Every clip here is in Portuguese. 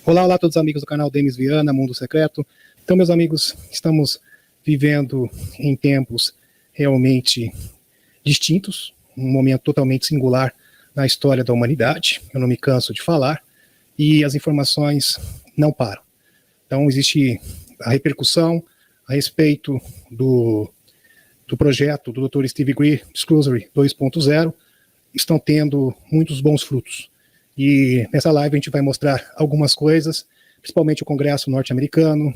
Olá, olá a todos os amigos do canal Denis Viana, Mundo Secreto. Então, meus amigos, estamos vivendo em tempos realmente distintos, um momento totalmente singular na história da humanidade, eu não me canso de falar, e as informações não param. Então, existe a repercussão a respeito do projeto do Dr. Steve Greer, Disclosure 2.0, estão tendo muitos bons frutos. E nessa live a gente vai mostrar algumas coisas, principalmente o Congresso norte-americano.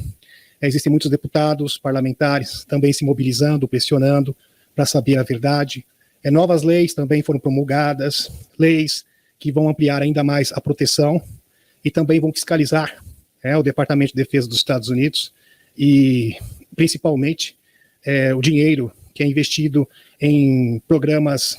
Existem muitos deputados, parlamentares também se mobilizando, pressionando para saber a verdade. Novas leis também foram promulgadas, leis que vão ampliar ainda mais a proteção e também vão fiscalizar o Departamento de Defesa dos Estados Unidos e principalmente o dinheiro que é investido em programas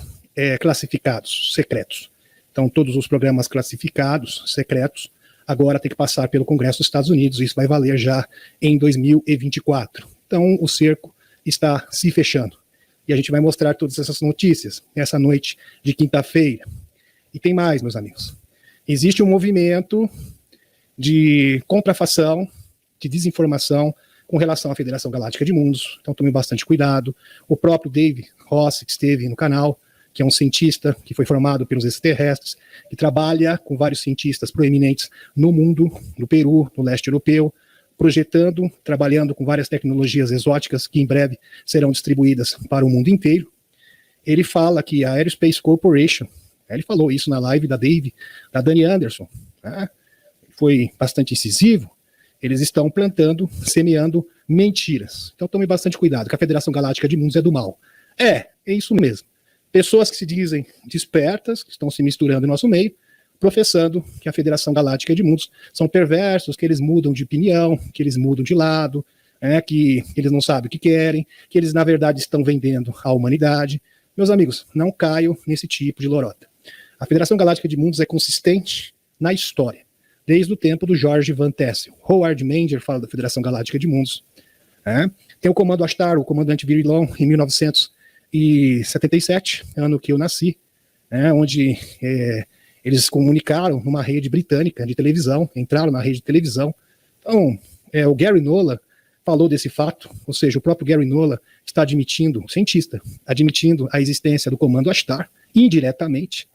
classificados, secretos. Então, todos os programas classificados, secretos, agora tem que passar pelo Congresso dos Estados Unidos. Isso vai valer já em 2024. Então, o cerco está se fechando. E a gente vai mostrar todas essas notícias nessa noite de quinta-feira. E tem mais, meus amigos. Existe um movimento de contrafação, de desinformação com relação à Federação Galáctica de Mundos. Então, tome bastante cuidado. O próprio Dave Rossi, que esteve no canal, que é um cientista que foi formado pelos extraterrestres, que trabalha com vários cientistas proeminentes no mundo, no Peru, no leste europeu, projetando, trabalhando com várias tecnologias exóticas que em breve serão distribuídas para o mundo inteiro. Ele fala que a Aerospace Corporation, ele falou isso na live da Dani Anderson, foi bastante incisivo, eles estão plantando, semeando mentiras. Então tome bastante cuidado, que a Federação Galáctica de Mundos é do mal. É isso mesmo. Pessoas que se dizem despertas, que estão se misturando em nosso meio, professando que a Federação Galáctica de Mundos são perversos, que eles mudam de opinião, que eles mudam de lado, que eles não sabem o que querem, que eles, na verdade, estão vendendo a humanidade. Meus amigos, não caiam nesse tipo de lorota. A Federação Galáctica de Mundos é consistente na história, desde o tempo do George Van Tassel. Howard Menger fala da Federação Galáctica de Mundos. Tem o Comando Ashtar, o comandante Virilon, em 1977, ano que eu nasci, onde eles comunicaram numa rede britânica de televisão, entraram na rede de televisão. Então, o Gary Nolan falou desse fato, ou seja, o próprio Gary Nolan está admitindo, cientista, admitindo a existência do Comando Ashtar, indiretamente.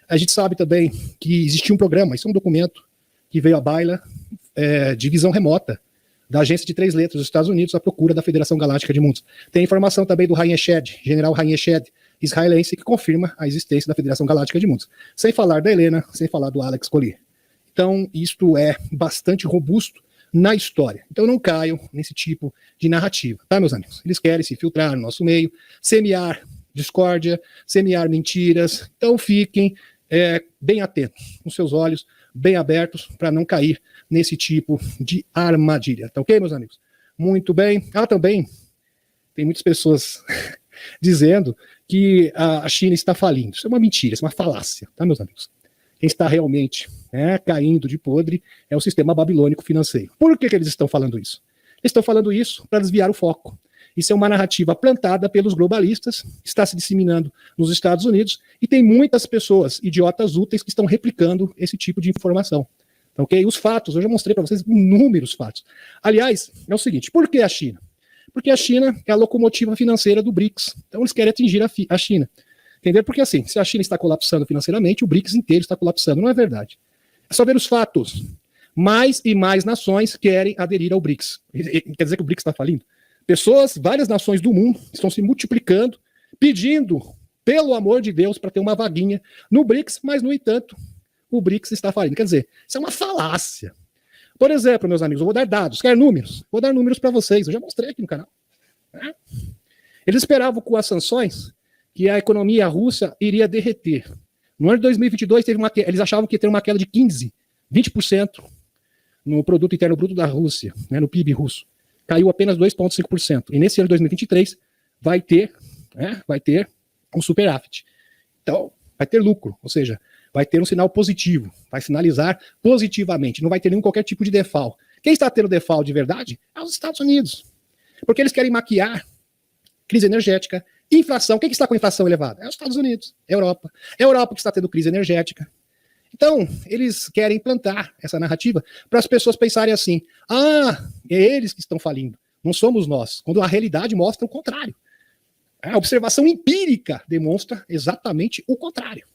A gente sabe também que existia um programa, isso é um documento que veio à baila de visão remota, da agência de 3 letras dos Estados Unidos à procura da Federação Galáctica de Mundos. Tem informação também do Haim Eshed, general Haim Eshed, israelense, que confirma a existência da Federação Galáctica de Mundos. Sem falar da Helena, sem falar do Alex Collier. Então, isto é bastante robusto na história. Então, não caiam nesse tipo de narrativa, tá, meus amigos? Eles querem se filtrar no nosso meio, semear discórdia, semear mentiras. Então, fiquem bem atentos, com seus olhos bem abertos, para não cair nesse tipo de armadilha. Tá ok, meus amigos? Muito bem. Também tem muitas pessoas dizendo que a China está falindo. Isso é uma mentira, isso é uma falácia, tá, meus amigos? Quem está realmente caindo de podre é o sistema babilônico financeiro. Por que eles estão falando isso? Eles estão falando isso para desviar o foco. Isso é uma narrativa plantada pelos globalistas, está se disseminando nos Estados Unidos, e tem muitas pessoas, idiotas úteis, que estão replicando esse tipo de informação. Ok? Os fatos, eu já mostrei para vocês inúmeros fatos. Aliás, é o seguinte, por que a China? Porque a China é a locomotiva financeira do BRICS. Então eles querem atingir a China. Entendeu? Porque assim, se a China está colapsando financeiramente, o BRICS inteiro está colapsando. Não é verdade. É só ver os fatos. Mais e mais nações querem aderir ao BRICS. Quer dizer que o BRICS está falindo? Pessoas, várias nações do mundo estão se multiplicando, pedindo, pelo amor de Deus, para ter uma vaguinha no BRICS, mas, no entanto, o BRICS está falindo. Quer dizer, isso é uma falácia. Por exemplo, meus amigos, eu vou dar dados, quer números? Vou dar números para vocês, eu já mostrei aqui no canal. Eles esperavam com as sanções que a economia russa iria derreter. No ano de 2022, eles achavam que ia ter uma queda de 20% no produto interno bruto da Rússia, no PIB russo. Caiu apenas 2,5%. E nesse ano de 2023 vai ter um superávit. Então, vai ter lucro, ou seja, vai ter um sinal positivo, vai sinalizar positivamente, não vai ter nenhum qualquer tipo de default. Quem está tendo default de verdade é os Estados Unidos. Porque eles querem maquiar crise energética, inflação. Quem que está com inflação elevada? É os Estados Unidos, é a Europa. É a Europa que está tendo crise energética. Então, eles querem implantar essa narrativa para as pessoas pensarem assim, é eles que estão falindo, não somos nós, quando a realidade mostra o contrário. A observação empírica demonstra exatamente o contrário.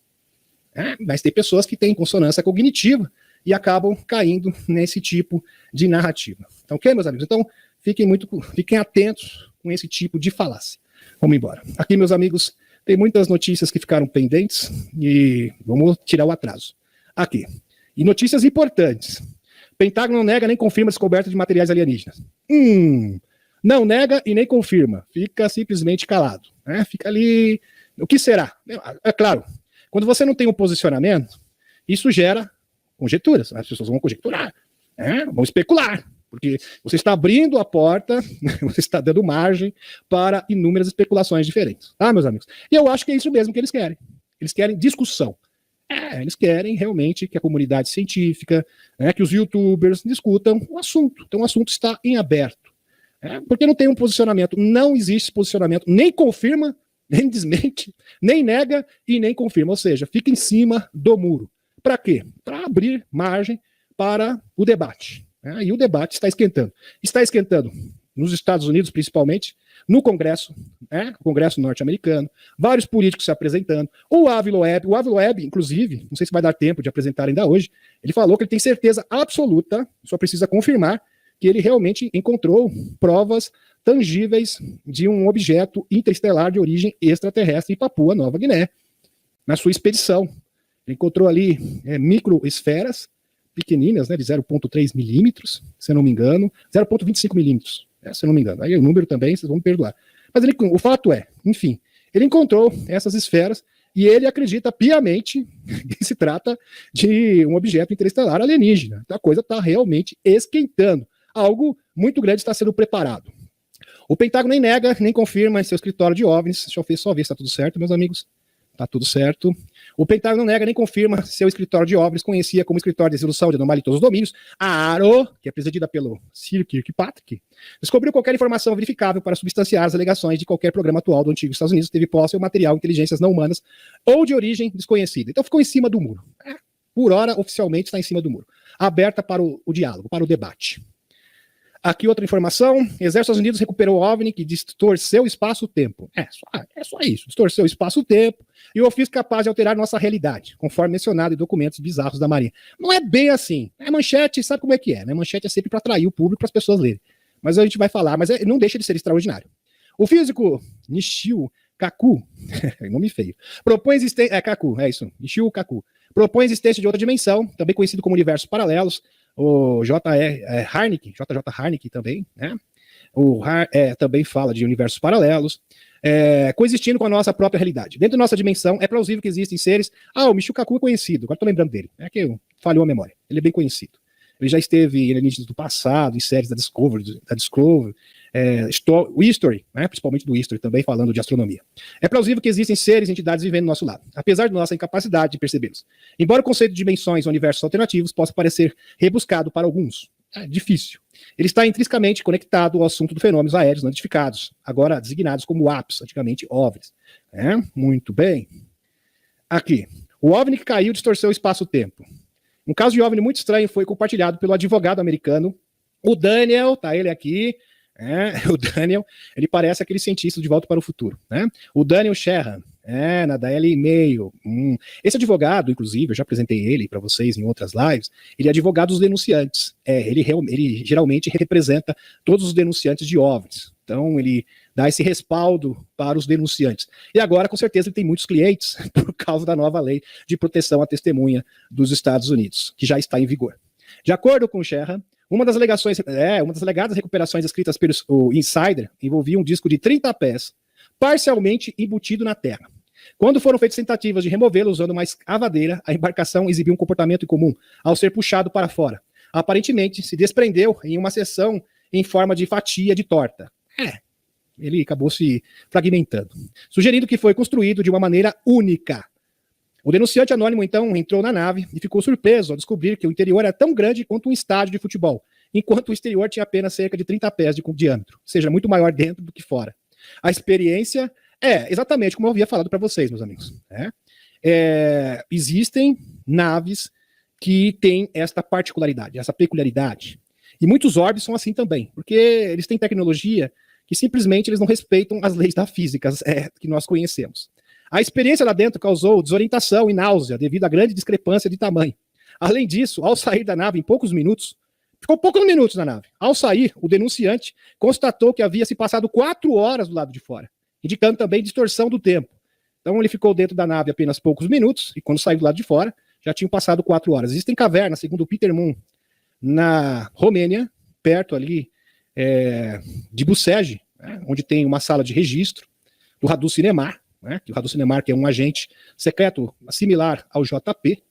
Mas tem pessoas que têm consonância cognitiva e acabam caindo nesse tipo de narrativa. Então, ok, meus amigos? Então, fiquem atentos com esse tipo de falácia. Vamos embora. Aqui, meus amigos, tem muitas notícias que ficaram pendentes e vamos tirar o atraso. Aqui. E notícias importantes. Pentágono não nega nem confirma a descoberta de materiais alienígenas. Não nega e nem confirma. Fica simplesmente calado. Fica ali. O que será? É claro, quando você não tem um posicionamento, isso gera conjecturas. As pessoas vão conjecturar, vão especular. Porque você está abrindo a porta, você está dando margem para inúmeras especulações diferentes. Tá, meus amigos? E eu acho que é isso mesmo que eles querem. Eles querem discussão. Eles querem realmente que a comunidade científica, que os youtubers discutam o assunto. Então o assunto está em aberto. Porque não tem um posicionamento. Não existe posicionamento. Nem confirma, nem desmente, nem nega e nem confirma. Ou seja, fica em cima do muro. Para quê? Para abrir margem para o debate. E o debate está esquentando. Está esquentando nos Estados Unidos, principalmente, no Congresso, o Congresso norte-americano, vários políticos se apresentando. O Avi Loeb, inclusive, não sei se vai dar tempo de apresentar ainda hoje, ele falou que ele tem certeza absoluta, só precisa confirmar, que ele realmente encontrou provas tangíveis de um objeto interestelar de origem extraterrestre em Papua Nova Guiné, na sua expedição. Ele encontrou ali microesferas pequeninas, de 0,3 milímetros, se eu não me engano, 0,25 milímetros, se eu não me engano. Aí o número também, vocês vão me perdoar. Mas o fato é, enfim, ele encontrou essas esferas e ele acredita piamente que se trata de um objeto interestelar alienígena. Então a coisa está realmente esquentando. Algo muito grande está sendo preparado. O Pentágono nem nega, nem confirma em seu escritório de OVNIs. Deixa eu só ver se está tudo certo, meus amigos. Está tudo certo. O Pentágono não nega nem confirma seu escritório de OVNIs, conhecia como escritório de resolução de anomalia em todos os domínios. A ARO, que é presidida pelo Sir Kirkpatrick, descobriu qualquer informação verificável para substanciar as alegações de qualquer programa atual do antigo Estados Unidos que teve posse ou material, inteligências não humanas ou de origem desconhecida. Então ficou em cima do muro. Por hora, oficialmente, está em cima do muro. Aberta para o diálogo, para o debate. Aqui outra informação, Exército dos Estados Unidos recuperou o OVNI que distorceu o espaço-tempo. É só isso, distorceu o espaço-tempo e o fez capaz de alterar nossa realidade, conforme mencionado em documentos bizarros da Marinha. Não é bem assim, manchete, sabe como é que é, né? Manchete é sempre para atrair o público, para as pessoas lerem. Mas a gente vai falar, mas não deixa de ser extraordinário. O físico Nishio Kaku, nome feio, propõe existência, Nishio Kaku, propõe a existência de outra dimensão, também conhecido como universos paralelos. O J.J. Harnick também, também fala de universos paralelos, coexistindo com a nossa própria realidade. Dentro da nossa dimensão, é plausível que existem seres... o Michio Kaku é conhecido, agora estou lembrando dele, que falhou a memória, ele é bem conhecido. Ele já esteve em alienígenas do passado, em séries da Discovery, o History, principalmente do History, também falando de astronomia. É plausível que existem seres e entidades vivendo do nosso lado, apesar de nossa incapacidade de percebê-los. Embora o conceito de dimensões ou universos alternativos possa parecer rebuscado para alguns, é difícil. Ele está intrinsecamente conectado ao assunto dos fenômenos aéreos não identificados, agora designados como APS, antigamente OVNIs. Muito bem. Aqui. O OVNI que caiu distorceu o espaço-tempo. Um caso de OVNI muito estranho foi compartilhado pelo advogado americano, o Daniel, tá ele aqui, o Daniel, ele parece aquele cientista de Volta para o Futuro, O Daniel Sherran, na Daily Mail. Esse advogado, inclusive, eu já apresentei ele para vocês em outras lives, ele é advogado dos denunciantes, ele geralmente representa todos os denunciantes de OVNIs, então ele dá esse respaldo para os denunciantes. E agora, com certeza, ele tem muitos clientes por causa da nova lei de proteção à testemunha dos Estados Unidos, que já está em vigor. De acordo com o Sherran, uma das alegadas recuperações escritas pelo Insider envolvia um disco de 30 pés, parcialmente embutido na Terra. Quando foram feitas tentativas de removê-lo usando uma escavadeira, a embarcação exibiu um comportamento incomum ao ser puxado para fora. Aparentemente, se desprendeu em uma seção em forma de fatia de torta. Ele acabou se fragmentando. Sugerindo que foi construído de uma maneira única. O denunciante anônimo, então, entrou na nave e ficou surpreso ao descobrir que o interior era tão grande quanto um estádio de futebol, enquanto o exterior tinha apenas cerca de 30 pés de diâmetro, ou seja, muito maior dentro do que fora. A experiência é exatamente como eu havia falado para vocês, meus amigos. existem naves que têm esta particularidade, essa peculiaridade. E muitos orbes são assim também, porque eles têm tecnologia que simplesmente eles não respeitam as leis da física que nós conhecemos. A experiência lá dentro causou desorientação e náusea devido à grande discrepância de tamanho. Além disso, ao sair da nave em poucos minutos, ficou poucos minutos na nave. Ao sair, o denunciante constatou que havia se passado 4 horas do lado de fora, indicando também distorção do tempo. Então ele ficou dentro da nave apenas poucos minutos, e quando saiu do lado de fora, já tinham passado 4 horas. Existem cavernas, segundo o Peter Moon, na Romênia, perto ali de Bucege, né, onde tem uma sala de registro do Radu Cinemar, né, que o Radu Cinemar que é um agente secreto similar ao JP,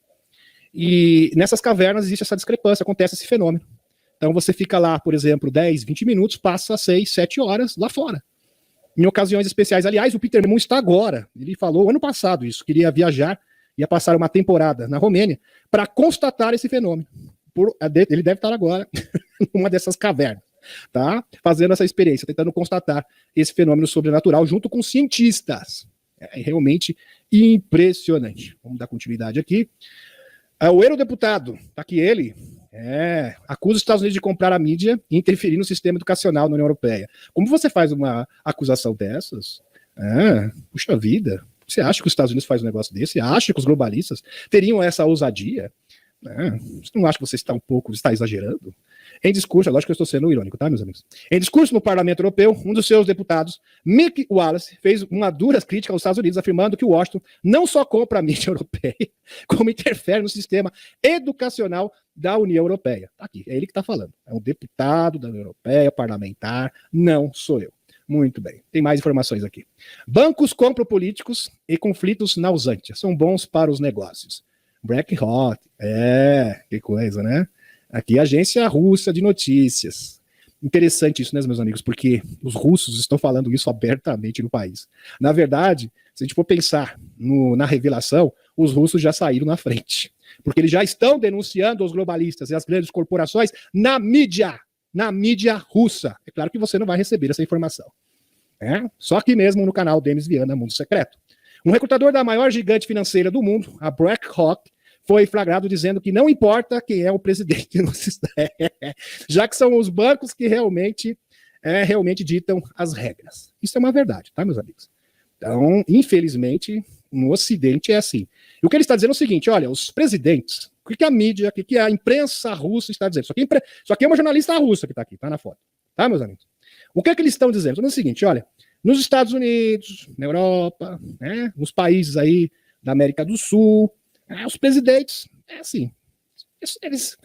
e nessas cavernas existe essa discrepância, acontece esse fenômeno. Então você fica lá, por exemplo, 10, 20 minutos, passa 6, 7 horas lá fora. Em ocasiões especiais, aliás, o Peter Moon está agora, ele falou ano passado isso, queria viajar, ia passar uma temporada na Romênia para constatar esse fenômeno. Ele deve estar agora numa dessas cavernas, tá? Fazendo essa experiência, tentando constatar esse fenômeno sobrenatural junto com cientistas. É realmente impressionante. Vamos dar continuidade aqui. O eurodeputado, tá aqui ele, acusa os Estados Unidos de comprar a mídia e interferir no sistema educacional na União Europeia. Como você faz uma acusação dessas? Puxa vida, você acha que os Estados Unidos faz um negócio desse? Você acha que os globalistas teriam essa ousadia? Você não acha que você está exagerando? Em discurso, lógico que eu estou sendo irônico, tá, meus amigos? Em discurso no Parlamento Europeu, um dos seus deputados, Mick Wallace, fez uma dura crítica aos Estados Unidos, afirmando que Washington não só compra a mídia europeia, como interfere no sistema educacional da União Europeia. Tá aqui, é ele que está falando. É um deputado da União Europeia, parlamentar, não sou eu. Muito bem, tem mais informações aqui. Bancos compram políticos e conflitos na Usantia. São bons para os negócios. BlackRock, que coisa, né? Aqui, agência russa de notícias. Interessante isso, né, meus amigos? Porque os russos estão falando isso abertamente no país. Na verdade, se a gente for pensar na revelação, os russos já saíram na frente. Porque eles já estão denunciando os globalistas e as grandes corporações na mídia russa. É claro que você não vai receber essa informação. Só aqui mesmo no canal Denis Viana Mundo Secreto. Um recrutador da maior gigante financeira do mundo, a BlackRock, foi flagrado dizendo que não importa quem é o presidente, já que são os bancos que realmente ditam as regras. Isso é uma verdade, tá, meus amigos? Então, infelizmente, no Ocidente é assim. E o que ele está dizendo é o seguinte, olha, os presidentes, o que a mídia, o que a imprensa russa está dizendo? Isso aqui é uma jornalista russa que está aqui, tá na foto. Tá, meus amigos? O que eles estão dizendo? Estão dizendo o seguinte, olha, nos Estados Unidos, na Europa, nos países aí da América do Sul, os presidentes, assim, eles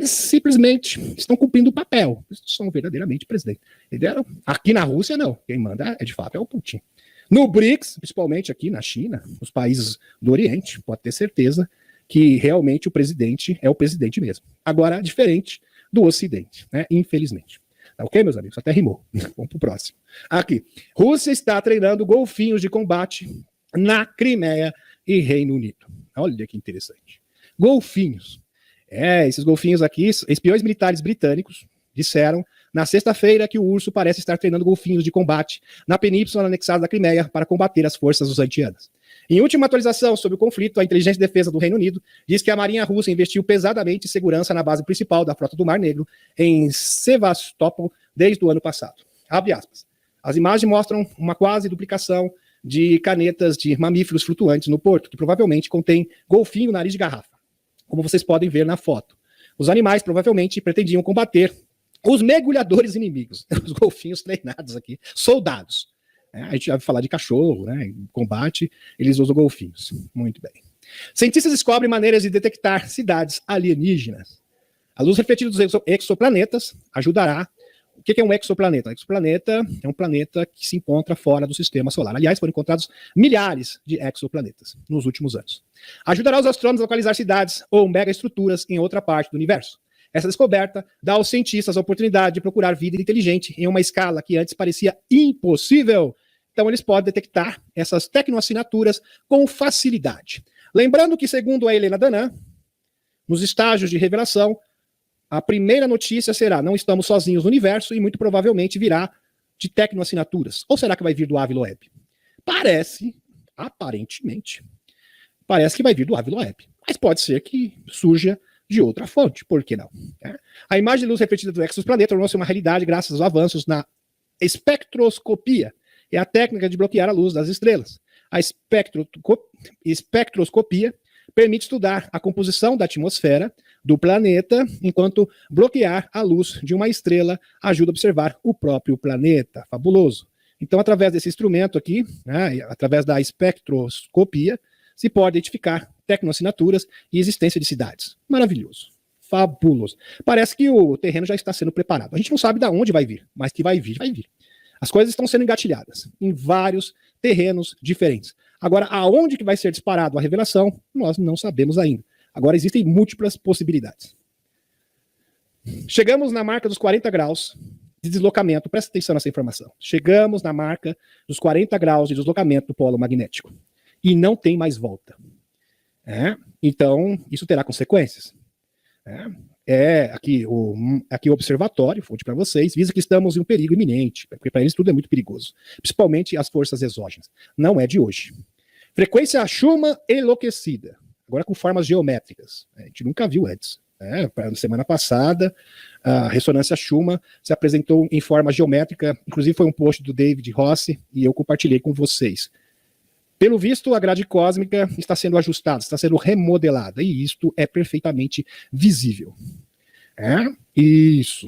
simplesmente estão cumprindo o papel. Eles são verdadeiramente presidentes. Entenderam? Aqui na Rússia, não. Quem manda, de fato, é o Putin. No BRICS, principalmente aqui na China, nos países do Oriente, pode ter certeza que realmente o presidente é o presidente mesmo. Agora, diferente do Ocidente, né? Infelizmente. Tá ok, meus amigos? Até rimou. Vamos pro próximo. Aqui. Rússia está treinando golfinhos de combate na Crimeia e Reino Unido. Olha que interessante. Golfinhos. Esses golfinhos aqui, espiões militares britânicos disseram na sexta-feira que o urso parece estar treinando golfinhos de combate na península anexada da Crimeia para combater as forças usantianas. Em última atualização sobre o conflito, a Inteligência de Defesa do Reino Unido diz que a Marinha Russa investiu pesadamente em segurança na base principal da Frota do Mar Negro, em Sevastopol, desde o ano passado. Abre aspas. As imagens mostram uma quase duplicação de canetas de mamíferos flutuantes no porto, que provavelmente contém golfinho nariz de garrafa, como vocês podem ver na foto. Os animais provavelmente pretendiam combater os mergulhadores inimigos, os golfinhos treinados aqui, soldados. A gente já vai falar de cachorro, né? Em combate, eles usam golfinhos. Muito bem. Cientistas descobrem maneiras de detectar cidades alienígenas. A luz refletida dos exoplanetas ajudará. O que é um exoplaneta? Um exoplaneta é um planeta que se encontra fora do sistema solar. Aliás, foram encontrados milhares de exoplanetas nos últimos anos. Ajudará os astrônomos a localizar cidades ou megaestruturas em outra parte do universo. Essa descoberta dá aos cientistas a oportunidade de procurar vida inteligente em uma escala que antes parecia impossível. Então, eles podem detectar essas tecnoassinaturas com facilidade. Lembrando que, segundo a Helena Danan, nos estágios de revelação, a primeira notícia será: não estamos sozinhos no universo, e muito provavelmente virá de tecnoassinaturas. Ou será que vai vir do Ávila Web? Parece, aparentemente, parece que vai vir do Ávila Web. Mas pode ser que surja de outra fonte, por que não? A imagem de luz refletida do exoplaneta tornou-se uma realidade graças aos avanços na espectroscopia. É a técnica de bloquear a luz das estrelas. A espectroscopia permite estudar a composição da atmosfera do planeta, enquanto bloquear a luz de uma estrela ajuda a observar o próprio planeta. Fabuloso. Então, através desse instrumento aqui, através da espectroscopia, se pode identificar tecnoassinaturas e existência de cidades. Maravilhoso. Fabuloso. Parece que o terreno já está sendo preparado. A gente não sabe de onde vai vir, mas que vai vir, vai vir. As coisas estão sendo engatilhadas em vários terrenos diferentes. Agora, aonde que vai ser disparado a revelação, nós não sabemos ainda. Agora, existem múltiplas possibilidades. Chegamos na marca dos 40 graus de deslocamento. Presta atenção nessa informação. Chegamos na marca dos 40 graus de deslocamento do polo magnético. E não tem mais volta. Então, isso terá consequências. Aqui o observatório, fonte para vocês, visa que estamos em um perigo iminente, porque para eles tudo é muito perigoso, principalmente as forças exógenas. Não é de hoje. Frequência Schumann enlouquecida, agora com formas geométricas. A gente nunca viu antes. Na semana passada, a ressonância Schumann se apresentou em forma geométrica, inclusive foi um post do David Rossi, e eu compartilhei com vocês. Pelo visto, a grade cósmica está sendo ajustada, está sendo remodelada, e isto é perfeitamente visível. Isso.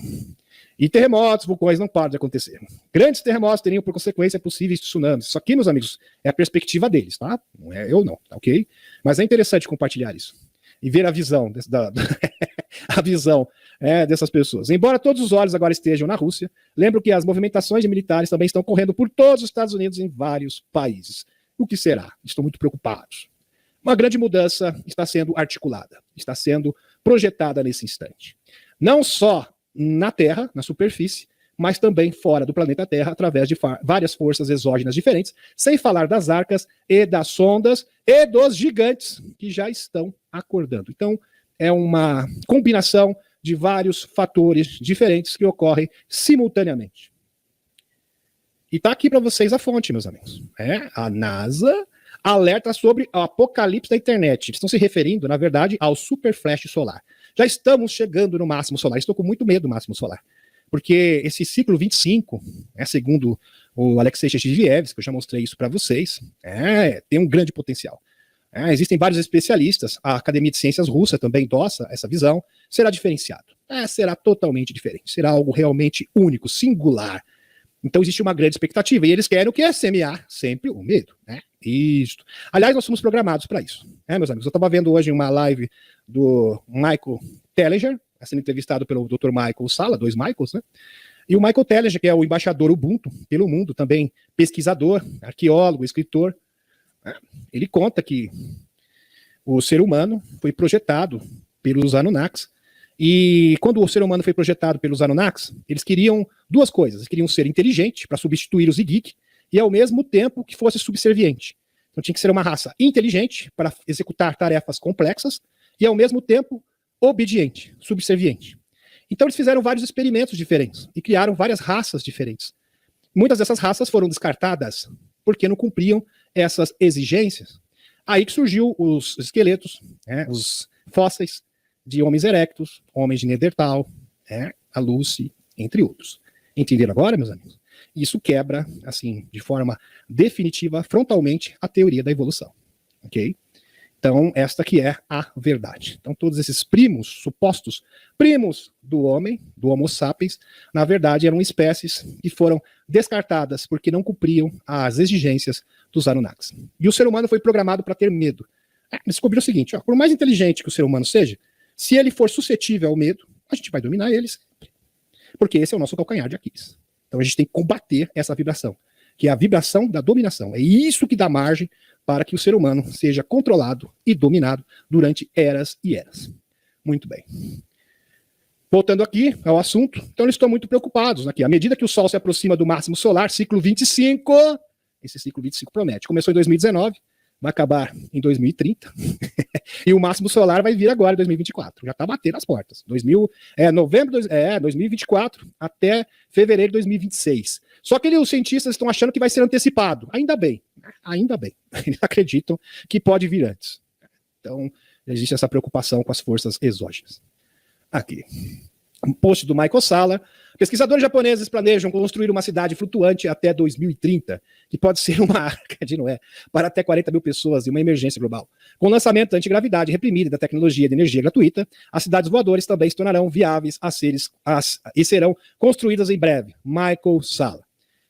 E terremotos, vulcões não param de acontecer. Grandes terremotos teriam por consequência possíveis tsunamis. Isso aqui, meus amigos, é a perspectiva deles, tá? Não é eu não, tá ok? Mas é interessante compartilhar isso. E ver a visão, dessas pessoas. Embora todos os olhos agora estejam na Rússia, lembro que as movimentações de militares também estão correndo por todos os Estados Unidos em vários países. O que será? Estou muito preocupado. Uma grande mudança está sendo articulada, está sendo projetada nesse instante. Não só na Terra, na superfície, mas também fora do planeta Terra, através de várias forças exógenas diferentes, sem falar das arcas e das sondas e dos gigantes que já estão acordando. Então, é uma combinação de vários fatores diferentes que ocorrem simultaneamente. E está aqui para vocês a fonte, meus amigos. A NASA alerta sobre o apocalipse da internet. Eles estão se referindo, na verdade, ao super flash solar. Já estamos chegando no máximo solar. Estou com muito medo do máximo solar. Porque esse ciclo 25, segundo o Alexei Shishivevsky, que eu já mostrei isso para vocês, tem um grande potencial. Existem vários especialistas, a Academia de Ciências Russa também endossa essa visão, será diferenciado. Será totalmente diferente. Será algo realmente único, singular. Então existe uma grande expectativa, e eles querem o que é semear sempre o medo, Isso. Aliás, nós somos programados para isso, meus amigos. Eu estava vendo hoje uma live do Michael Telliger, sendo entrevistado pelo Dr. Michael Sala, 2 Michaels, E o Michael Telliger, que é o embaixador Ubuntu pelo mundo, também pesquisador, arqueólogo, escritor, ele conta que o ser humano foi projetado pelos Anunnakis. E quando o ser humano foi projetado pelos Anunnakis, eles queriam 2 coisas. Eles queriam ser inteligente para substituir os Igik e, ao mesmo tempo, que fosse subserviente. Então tinha que ser uma raça inteligente para executar tarefas complexas e, ao mesmo tempo, obediente, subserviente. Então eles fizeram vários experimentos diferentes e criaram várias raças diferentes. Muitas dessas raças foram descartadas porque não cumpriam essas exigências. Aí que surgiu os esqueletos, os fósseis de homens erectos, homens de Neandertal, a Lucy, entre outros. Entenderam agora, meus amigos? Isso quebra, assim, de forma definitiva, frontalmente, a teoria da evolução. Ok? Então, esta que é a verdade. Então, todos esses primos, supostos primos do homem, do Homo sapiens, na verdade eram espécies que foram descartadas porque não cumpriam as exigências dos Anunnakis. E o ser humano foi programado para ter medo. Descobriu o seguinte, por mais inteligente que o ser humano seja, se ele for suscetível ao medo, a gente vai dominar ele sempre. Porque esse é o nosso calcanhar de Aquiles. Então a gente tem que combater essa vibração, que é a vibração da dominação. É isso que dá margem para que o ser humano seja controlado e dominado durante eras e eras. Muito bem. Voltando aqui ao assunto, então eles estão muito preocupados aqui. À medida que o Sol se aproxima do máximo solar, ciclo 25, esse ciclo 25 promete. Começou em 2019, vai acabar em 2030, e o máximo solar vai vir agora em 2024. Já está batendo as portas. Novembro 2024 até fevereiro de 2026. Só que os cientistas estão achando que vai ser antecipado. Ainda bem. Eles acreditam que pode vir antes. Então, existe essa preocupação com as forças exógenas. Aqui. Um post do Michael Salla. Pesquisadores japoneses planejam construir uma cidade flutuante até 2030, que pode ser uma arca de Noé para até 40 mil pessoas em uma emergência global. Com o lançamento da antigravidade reprimida da tecnologia de energia gratuita, as cidades voadoras também se tornarão viáveis e serão construídas em breve. Michael Salla.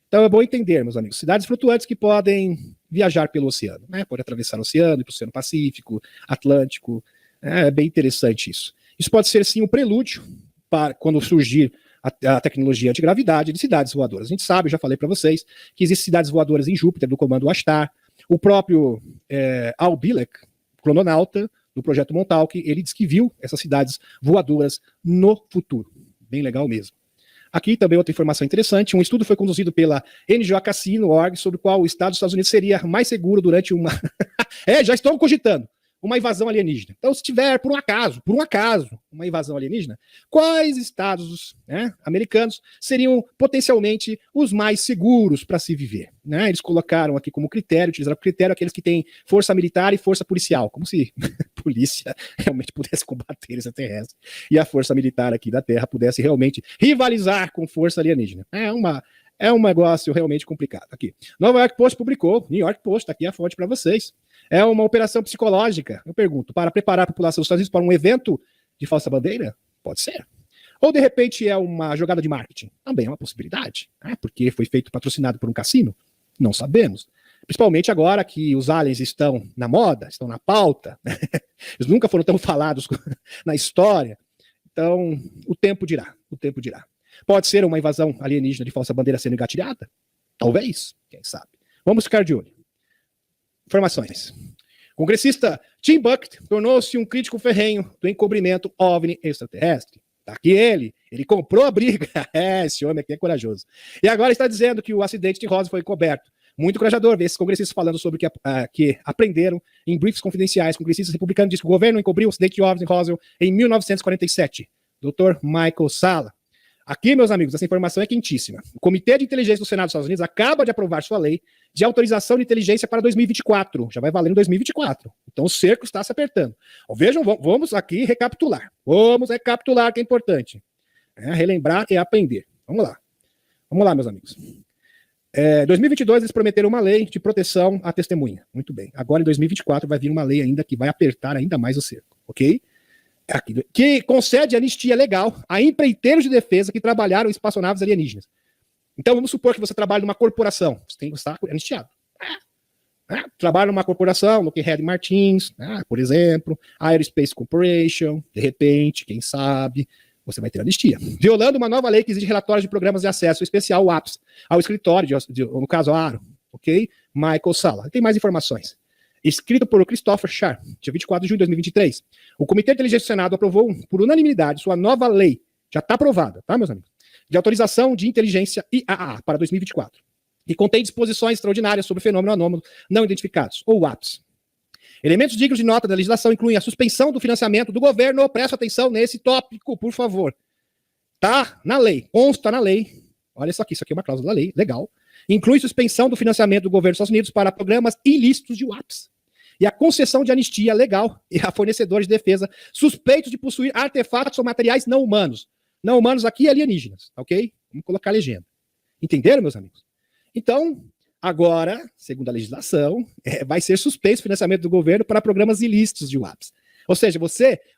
Então é bom entender, meus amigos, cidades flutuantes que podem viajar pelo oceano, né? Pode atravessar o oceano, ir para o Oceano Pacífico, Atlântico. É bem interessante isso. Isso pode ser, sim, um prelúdio para quando surgir a tecnologia antigravidade de cidades voadoras. A gente sabe, eu já falei para vocês, que existem cidades voadoras em Júpiter, do comando Ashtar. O próprio Al Bielek, crononauta do projeto Montauk, ele disse que viu essas cidades voadoras no futuro. Bem legal mesmo. Aqui também outra informação interessante, um estudo foi conduzido pela NGO-Cassino.org, sobre o qual o Estado dos Estados Unidos seria mais seguro durante uma... já estão cogitando uma invasão alienígena. Então, se tiver, por um acaso, uma invasão alienígena, quais estados, né, americanos seriam potencialmente os mais seguros para se viver? Né? Eles colocaram aqui como critério, utilizaram como critério aqueles que têm força militar e força policial, como se a polícia realmente pudesse combater extraterrestres e a força militar aqui da Terra pudesse realmente rivalizar com força alienígena. É um negócio realmente complicado. Aqui. Nova York Post publicou, New York Post, tá aqui a fonte para vocês. É uma operação psicológica, eu pergunto, para preparar a população dos Estados Unidos para um evento de falsa bandeira? Pode ser. Ou, de repente, é uma jogada de marketing? Também é uma possibilidade. Né? Porque foi feito patrocinado por um cassino? Não sabemos. Principalmente agora que os aliens estão na moda, estão na pauta. Eles nunca foram tão falados na história. Então, o tempo dirá. Pode ser uma invasão alienígena de falsa bandeira sendo engatilhada? Talvez, quem sabe. Vamos ficar de olho. Informações. O congressista Tim Bucket tornou-se um crítico ferrenho do encobrimento OVNI extraterrestre. Tá aqui ele comprou a briga. Esse homem aqui é corajoso. E agora está dizendo que o acidente de Roswell foi encoberto. Muito encorajador ver esses congressistas falando sobre que aprenderam em briefs confidenciais. Congressistas republicanos dizem que o governo encobriu o acidente de OVNI em Roswell em 1947. Dr. Michael Salla. Aqui, meus amigos, essa informação é quentíssima. O Comitê de Inteligência do Senado dos Estados Unidos acaba de aprovar sua lei de autorização de inteligência para 2024. Já vai valer em 2024. Então o cerco está se apertando. Vejam, vamos aqui recapitular. Vamos recapitular, que é importante. Relembrar e aprender. Vamos lá, meus amigos. 2022 eles prometeram uma lei de proteção à testemunha. Muito bem. Agora em 2024 vai vir uma lei ainda que vai apertar ainda mais o cerco. Ok? Aqui, que concede anistia legal a empreiteiros de defesa que trabalharam em espaçonaves alienígenas. Então, vamos supor que você trabalha numa corporação. Você tem que estar anistiado. Trabalha numa corporação, Lockheed Martins, por exemplo, Aerospace Corporation, de repente, quem sabe, você vai ter anistia. Violando uma nova lei que exige relatórios de programas de acesso especial, o APS, ao escritório, no caso, a ARO, ok? Michael Salla. Tem mais informações. Escrito por Christopher Sharp, dia 24 de junho de 2023. O Comitê de Inteligência do Senado aprovou, por unanimidade, sua nova lei. Já está aprovada, tá, meus amigos? De autorização de inteligência IAA para 2024. E contém disposições extraordinárias sobre o fenômeno anômalo não identificados, ou APS. Elementos dignos de nota da legislação incluem a suspensão do financiamento do governo. Presta atenção nesse tópico, por favor. Tá na lei, consta na lei. Olha isso aqui é uma cláusula da lei, legal. Inclui suspensão do financiamento do governo dos Estados Unidos para programas ilícitos de WAPs. E a concessão de anistia legal a fornecedores de defesa suspeitos de possuir artefatos ou materiais não humanos. Não humanos aqui alienígenas, ok? Vamos colocar a legenda. Entenderam, meus amigos? Então, agora, segundo a legislação, vai ser suspenso o financiamento do governo para programas ilícitos de WAPs. Ou seja,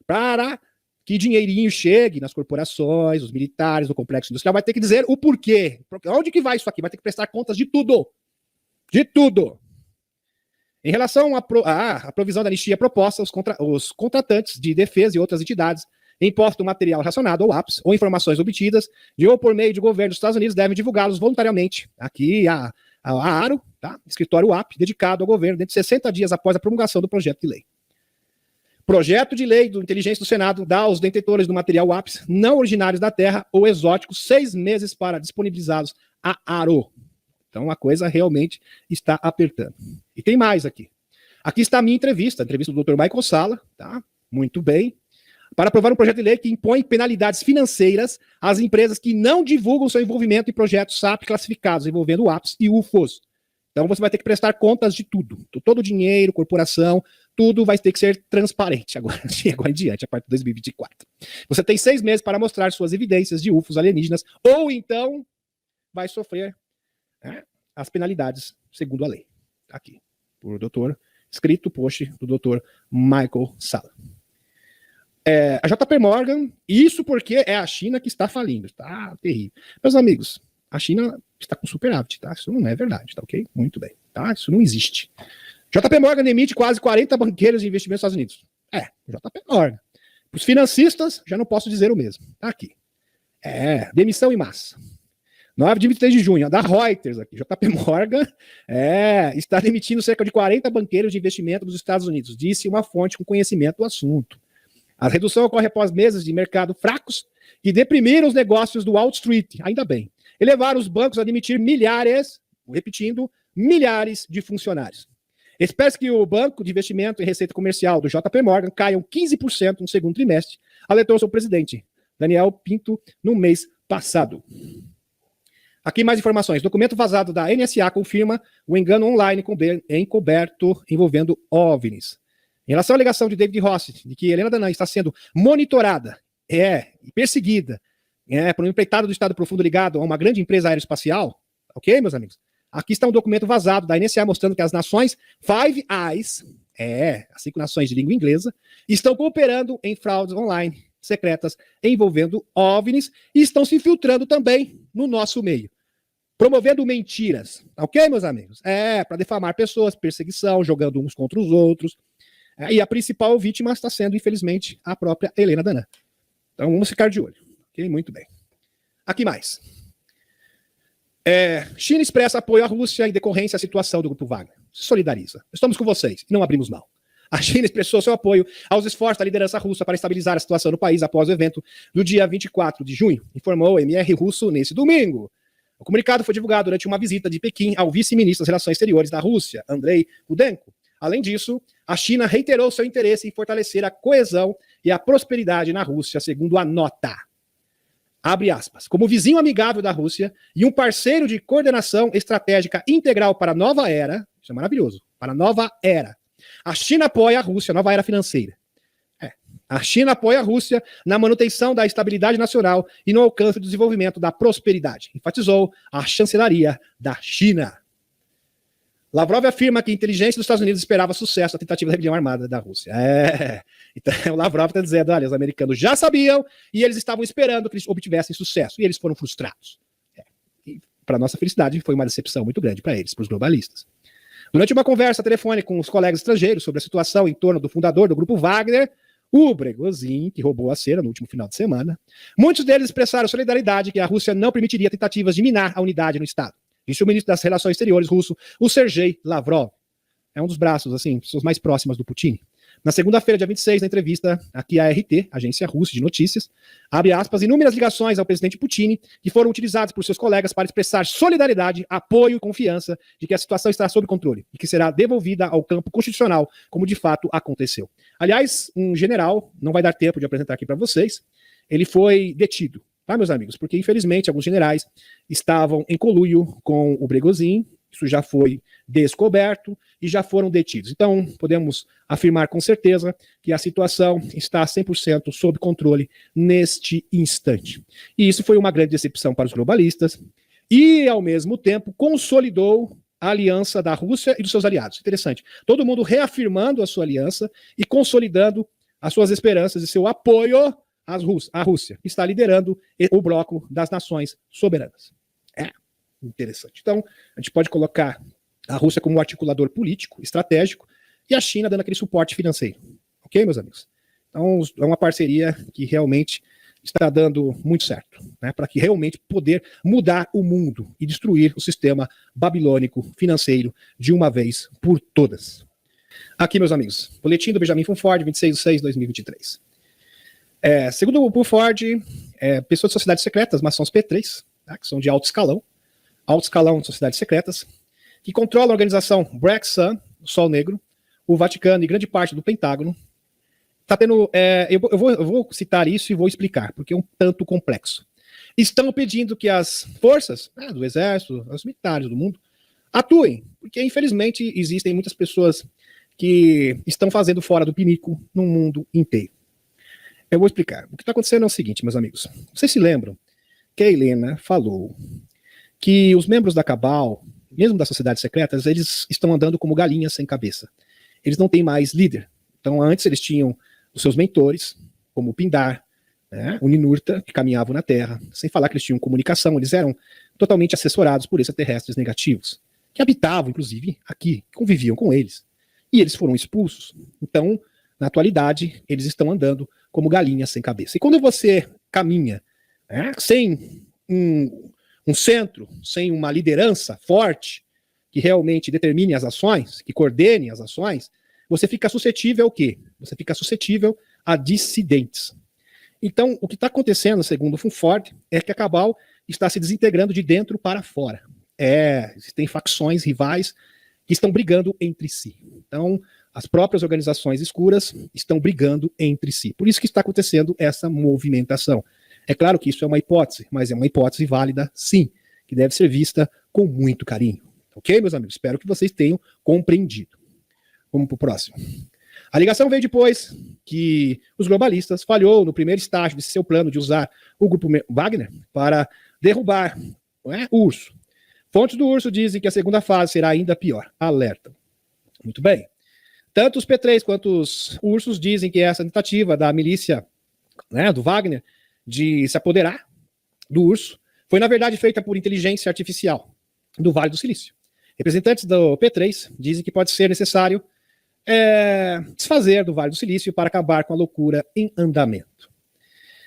para que dinheirinho chegue nas corporações, os militares, no complexo industrial, vai ter que dizer o porquê. Onde que vai isso aqui? Vai ter que prestar contas de tudo. De tudo. Em relação à provisão da anistia proposta, os contratantes de defesa e outras entidades em posse do material relacionado ao APS ou informações obtidas de ou por meio de governo dos Estados Unidos devem divulgá-los voluntariamente. Aqui a ARO, tá? Escritório UAP, dedicado ao governo dentro de 60 dias após a promulgação do projeto de lei. Projeto de lei do Inteligência do Senado dá aos detentores do material APS não originários da Terra ou exóticos 6 meses para disponibilizá-los à ARO. Então a coisa realmente está apertando. E tem mais aqui. Aqui está a minha entrevista, a entrevista do Dr. Michael Salla, tá? Muito bem. Para aprovar um projeto de lei que impõe penalidades financeiras às empresas que não divulgam seu envolvimento em projetos SAP classificados envolvendo UAPs e UFOs. Então você vai ter que prestar contas de tudo. Todo o dinheiro, corporação, tudo vai ter que ser transparente agora em diante, a partir de 2024. Você tem 6 meses para mostrar suas evidências de UFOs alienígenas, ou então vai sofrer, né, as penalidades segundo a lei. Aqui, por doutor, escrito post do doutor Michael Salla. A JP Morgan, isso porque é a China que está falindo, tá terrível. Meus amigos, a China está com superávit, tá? Isso não é verdade, tá ok? Muito bem, tá? Isso não existe. JP Morgan emite quase 40 banqueiros de investimento nos Estados Unidos. JP Morgan. Para os financistas, já não posso dizer o mesmo. Tá aqui. Demissão em massa. 9 de 23 de junho, da Reuters aqui. JP Morgan está demitindo cerca de 40 banqueiros de investimento dos Estados Unidos, disse uma fonte com conhecimento do assunto. A redução ocorre após meses de mercado fracos que deprimiram os negócios do Wall Street, ainda bem. E levaram os bancos a demitir milhares de funcionários. Espera-se que o Banco de Investimento e Receita Comercial do JP Morgan caiam 15% no segundo trimestre, alertou seu presidente, Daniel Pinto, no mês passado. Aqui mais informações. Documento vazado da NSA confirma o engano online encoberto envolvendo OVNIs. Em relação à alegação de David Rossi, de que Helena Danã está sendo monitorada e perseguida por um empreitado do Estado Profundo ligado a uma grande empresa aeroespacial, ok, meus amigos? Aqui está um documento vazado da NSA mostrando que as nações Five Eyes, as 5 nações de língua inglesa, estão cooperando em fraudes online secretas envolvendo OVNIs e estão se infiltrando também no nosso meio, promovendo mentiras, ok, meus amigos? Para defamar pessoas, perseguição, jogando uns contra os outros. E a principal vítima está sendo, infelizmente, a própria Helena Danã. Então vamos ficar de olho. Ok, muito bem. Aqui mais. China expressa apoio à Rússia em decorrência à situação do Grupo Wagner. Se solidariza. Estamos com vocês e não abrimos mão. A China expressou seu apoio aos esforços da liderança russa para estabilizar a situação no país após o evento do dia 24 de junho, informou o MR russo nesse domingo. O comunicado foi divulgado durante uma visita de Pequim ao vice-ministro das Relações Exteriores da Rússia, Andrei Rudenko. Além disso, a China reiterou seu interesse em fortalecer a coesão e a prosperidade na Rússia, segundo a nota. Abre aspas. Como vizinho amigável da Rússia e um parceiro de coordenação estratégica integral para a nova era, isso é maravilhoso, para a nova era, a China apoia a Rússia, nova era financeira. A China apoia a Rússia na manutenção da estabilidade nacional e no alcance do desenvolvimento da prosperidade, enfatizou a chancelaria da China. Lavrov afirma que a inteligência dos Estados Unidos esperava sucesso na tentativa de rebelião armada da Rússia. Então o Lavrov está dizendo, olha, os americanos já sabiam e eles estavam esperando que eles obtivessem sucesso. E eles foram frustrados. E para nossa felicidade, foi uma decepção muito grande para eles, para os globalistas. Durante uma conversa telefônica com os colegas estrangeiros sobre a situação em torno do fundador do Grupo Wagner, o Prigozhin, que roubou a cena no último final de semana, muitos deles expressaram solidariedade que a Rússia não permitiria tentativas de minar a unidade no Estado. Disse o ministro das Relações Exteriores russo, o Sergei Lavrov. É um dos braços, assim, pessoas mais próximas do Putin. Na segunda-feira, dia 26, na entrevista aqui à RT, Agência Russa de Notícias, abre aspas, inúmeras ligações ao presidente Putin que foram utilizadas por seus colegas para expressar solidariedade, apoio e confiança de que a situação está sob controle e que será devolvida ao campo constitucional, como de fato aconteceu. Aliás, um general, não vai dar tempo de apresentar aqui para vocês, ele foi detido. Tá, meus amigos? Porque, infelizmente, alguns generais estavam em conluio com o Prigozhin, isso já foi descoberto e já foram detidos. Então, podemos afirmar com certeza que a situação está 100% sob controle neste instante. E isso foi uma grande decepção para os globalistas e, ao mesmo tempo, consolidou a aliança da Rússia e dos seus aliados. Interessante. Todo mundo reafirmando a sua aliança e consolidando as suas esperanças e seu apoio à Rússia, que está liderando o bloco das nações soberanas. Interessante. Então, a gente pode colocar a Rússia como um articulador político, estratégico, e a China dando aquele suporte financeiro. Ok, meus amigos? Então, é uma parceria que realmente está dando muito certo, né, para que realmente poder mudar o mundo e destruir o sistema babilônico financeiro de uma vez por todas. Aqui, meus amigos, boletim do Benjamin Ford, 26/6/2023. Segundo o Ford, pessoas de sociedades secretas, maçons P3, tá, que são de alto escalão de sociedades secretas, que controlam a organização Black Sun, o Sol Negro, o Vaticano e grande parte do Pentágono. Tá tendo, eu vou citar isso e vou explicar, porque é um tanto complexo. Estão pedindo que as forças do Exército, os militares do mundo, atuem, porque infelizmente existem muitas pessoas que estão fazendo fora do pinico no mundo inteiro. Eu vou explicar. O que está acontecendo é o seguinte, meus amigos. Vocês se lembram que a Helena falou que os membros da Cabal, mesmo das sociedades secretas, eles estão andando como galinhas sem cabeça. Eles não têm mais líder. Então, antes eles tinham os seus mentores, como o Pindar, né, o Ninurta, que caminhavam na Terra, sem falar que eles tinham comunicação, eles eram totalmente assessorados por extraterrestres negativos, que habitavam, inclusive, aqui, conviviam com eles. E eles foram expulsos. Então, na atualidade, eles estão andando como galinhas sem cabeça. E quando você caminha sem um centro, sem uma liderança forte, que realmente determine as ações, que coordene as ações, você fica suscetível ao quê? Você fica suscetível a dissidentes. Então, o que está acontecendo, segundo o Funford, é que a Cabal está se desintegrando de dentro para fora. Existem facções rivais que estão brigando entre si. Então, as próprias organizações escuras estão brigando entre si. Por isso que está acontecendo essa movimentação. É claro que isso é uma hipótese, mas é uma hipótese válida, sim, que deve ser vista com muito carinho. Ok, meus amigos? Espero que vocês tenham compreendido. Vamos para o próximo. A ligação veio depois que os globalistas falhou no primeiro estágio desse seu plano de usar o grupo Wagner para derrubar o urso. Fontes do urso dizem que a segunda fase será ainda pior. Alertam. Muito bem. Tanto os P3 quanto os ursos dizem que essa tentativa da milícia do Wagner de se apoderar do urso foi, na verdade, feita por inteligência artificial do Vale do Silício. Representantes do P3 dizem que pode ser necessário desfazer do Vale do Silício para acabar com a loucura em andamento.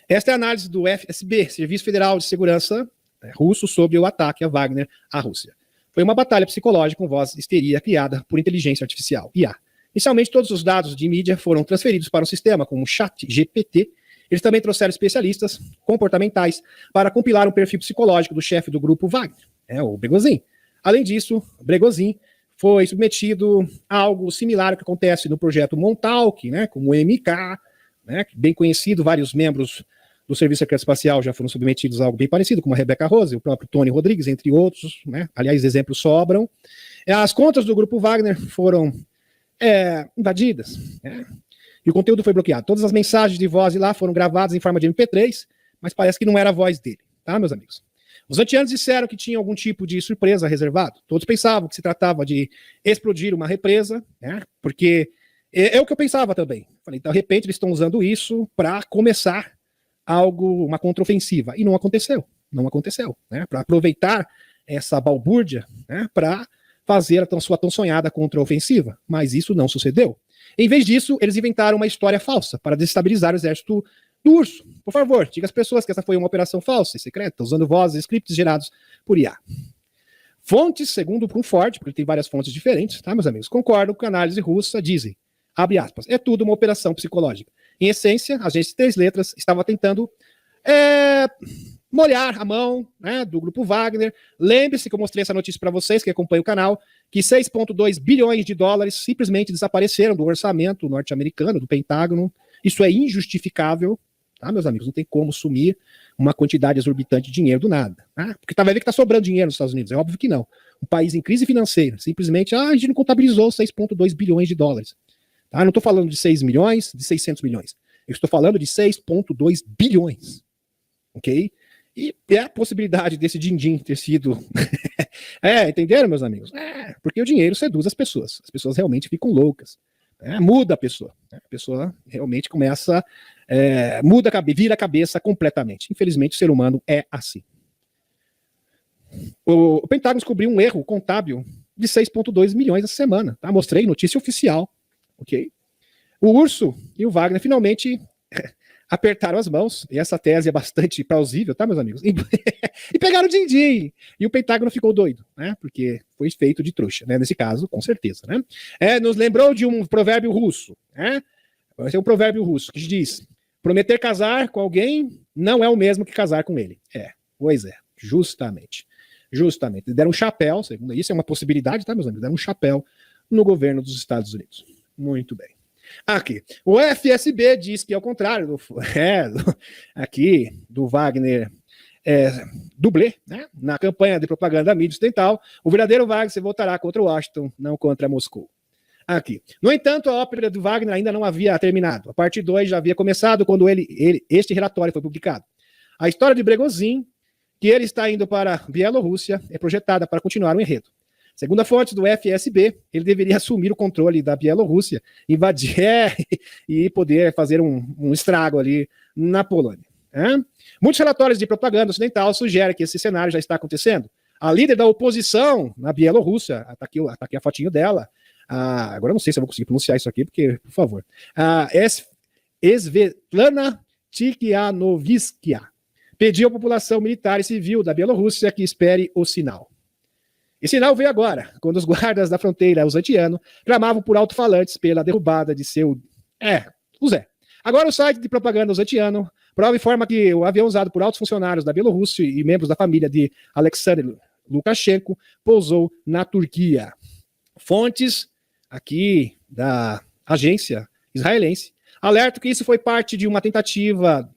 Esta é a análise do FSB, Serviço Federal de Segurança russo, sobre o ataque a Wagner à Rússia. Foi uma batalha psicológica com voz histeria criada por inteligência artificial, IA. Inicialmente, todos os dados de mídia foram transferidos para o sistema, como o ChatGPT. Eles também trouxeram especialistas comportamentais para compilar um perfil psicológico do chefe do grupo Wagner, o Bregozin. Além disso, Bregozin foi submetido a algo similar ao que acontece no projeto Montauk, como o MK, bem conhecido, vários membros do Serviço Secreto Espacial já foram submetidos a algo bem parecido, como a Rebecca Rose, o próprio Tony Rodrigues, entre outros. Aliás, exemplos sobram. As contas do grupo Wagner foram invadidas, e o conteúdo foi bloqueado. Todas as mensagens de voz de lá foram gravadas em forma de MP3, mas parece que não era a voz dele, tá, meus amigos? Os antianos disseram que tinha algum tipo de surpresa reservado. Todos pensavam que se tratava de explodir uma represa, porque é o que eu pensava também. Falei, então, de repente, eles estão usando isso para começar uma contraofensiva. E não aconteceu. Não aconteceu. Para aproveitar essa balbúrdia, para fazer a sua tão sonhada contraofensiva. Mas isso não sucedeu. Em vez disso, eles inventaram uma história falsa para desestabilizar o exército do urso. Por favor, diga às pessoas que essa foi uma operação falsa e secreta, usando vozes e scripts gerados por IA. Fontes, segundo o Comfort, porque tem várias fontes diferentes, tá, meus amigos, concordam com a análise russa, dizem, abre aspas, é tudo uma operação psicológica. Em essência, a agência de 3 letras estava tentando molhar a mão do grupo Wagner. Lembre-se que eu mostrei essa notícia para vocês, que acompanham o canal, que 6,2 bilhões de dólares simplesmente desapareceram do orçamento norte-americano, do Pentágono. Isso é injustificável, tá, meus amigos? Não tem como sumir uma quantidade exorbitante de dinheiro do nada. Porque vai ver que está sobrando dinheiro nos Estados Unidos. É óbvio que não. Um país em crise financeira, simplesmente, a gente não contabilizou 6,2 bilhões de dólares. Tá? Eu não estou falando de 6 milhões, de 600 milhões. Eu estou falando de 6,2 bilhões. Ok? E é a possibilidade desse din-din ter sido... entenderam, meus amigos? Porque o dinheiro seduz as pessoas. As pessoas realmente ficam loucas. Muda a pessoa. A pessoa realmente começa... vira a cabeça completamente. Infelizmente, o ser humano é assim. O Pentágono descobriu um erro contábil de 6,2 milhões essa semana. Tá? Mostrei notícia oficial. Ok? O Urso e o Wagner finalmente... apertaram as mãos, e essa tese é bastante plausível, tá, meus amigos? E pegaram o din-din, e o Pentágono ficou doido, porque foi feito de trouxa, nesse caso, com certeza, nos lembrou de um provérbio russo, esse é um provérbio russo, que diz, prometer casar com alguém não é o mesmo que casar com ele. Pois é, justamente. Justamente. Deram um chapéu, segundo isso, é uma possibilidade, tá, meus amigos? Deram um chapéu no governo dos Estados Unidos. Muito bem. Aqui, o FSB diz que, ao contrário do Wagner dublê, né, na campanha de propaganda da mídia ocidental, o verdadeiro Wagner voltará contra Washington, não contra Moscou. Aqui. No entanto, a ópera do Wagner ainda não havia terminado. A parte 2 já havia começado quando este relatório foi publicado. A história de Prigozhin, que ele está indo para a Bielorrússia, é projetada para continuar o enredo. Segundo a fonte do FSB, ele deveria assumir o controle da Bielorrússia, invadir e poder fazer um estrago ali na Polônia. Muitos relatórios de propaganda ocidental sugerem que esse cenário já está acontecendo. A líder da oposição na Bielorrússia, está aqui a fotinho dela, agora eu não sei se eu vou conseguir pronunciar isso aqui, porque, por favor, Svetlana Tikhanovskaya pediu à população militar e civil da Bielorrússia que espere o sinal. E sinal veio agora, quando os guardas da fronteira uzantiano clamavam por alto-falantes pela derrubada de seu... o Zé. Agora o site de propaganda uzantiano prova e informa que o avião usado por altos funcionários da Bielorrússia e membros da família de Alexander Lukashenko pousou na Turquia. Fontes aqui da agência israelense alertam que isso foi parte de uma tentativa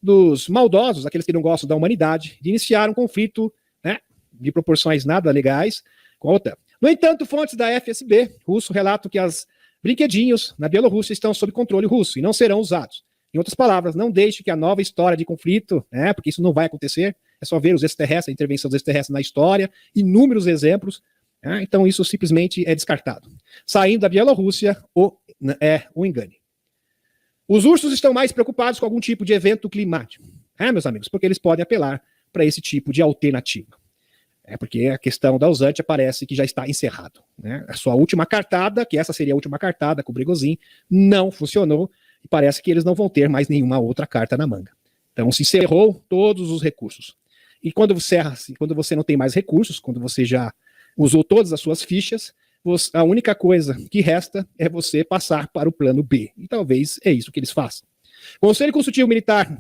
dos maldosos, aqueles que não gostam da humanidade, de iniciar um conflito, né, de proporções nada legais com a OTAN. No entanto, fontes da FSB russo relatam que os brinquedinhos na Bielorrússia estão sob controle russo e não serão usados. Em outras palavras, não deixe que a nova história de conflito, porque isso não vai acontecer, é só ver os extraterrestres, a intervenção dos extraterrestres na história, inúmeros exemplos. Então isso simplesmente é descartado. Saindo da Bielorrússia, o engane. Os ursos estão mais preocupados com algum tipo de evento climático, meus amigos, porque eles podem apelar para esse tipo de alternativa. Porque a questão da Uzantia parece que já está encerrado. A sua última cartada, que essa seria a última cartada com o Prigozhin, não funcionou e parece que eles não vão ter mais nenhuma outra carta na manga. Então se encerrou todos os recursos. E quando você não tem mais recursos, quando você já usou todas as suas fichas, a única coisa que resta é você passar para o plano B. E talvez é isso que eles façam. Conselho Consultivo Militar,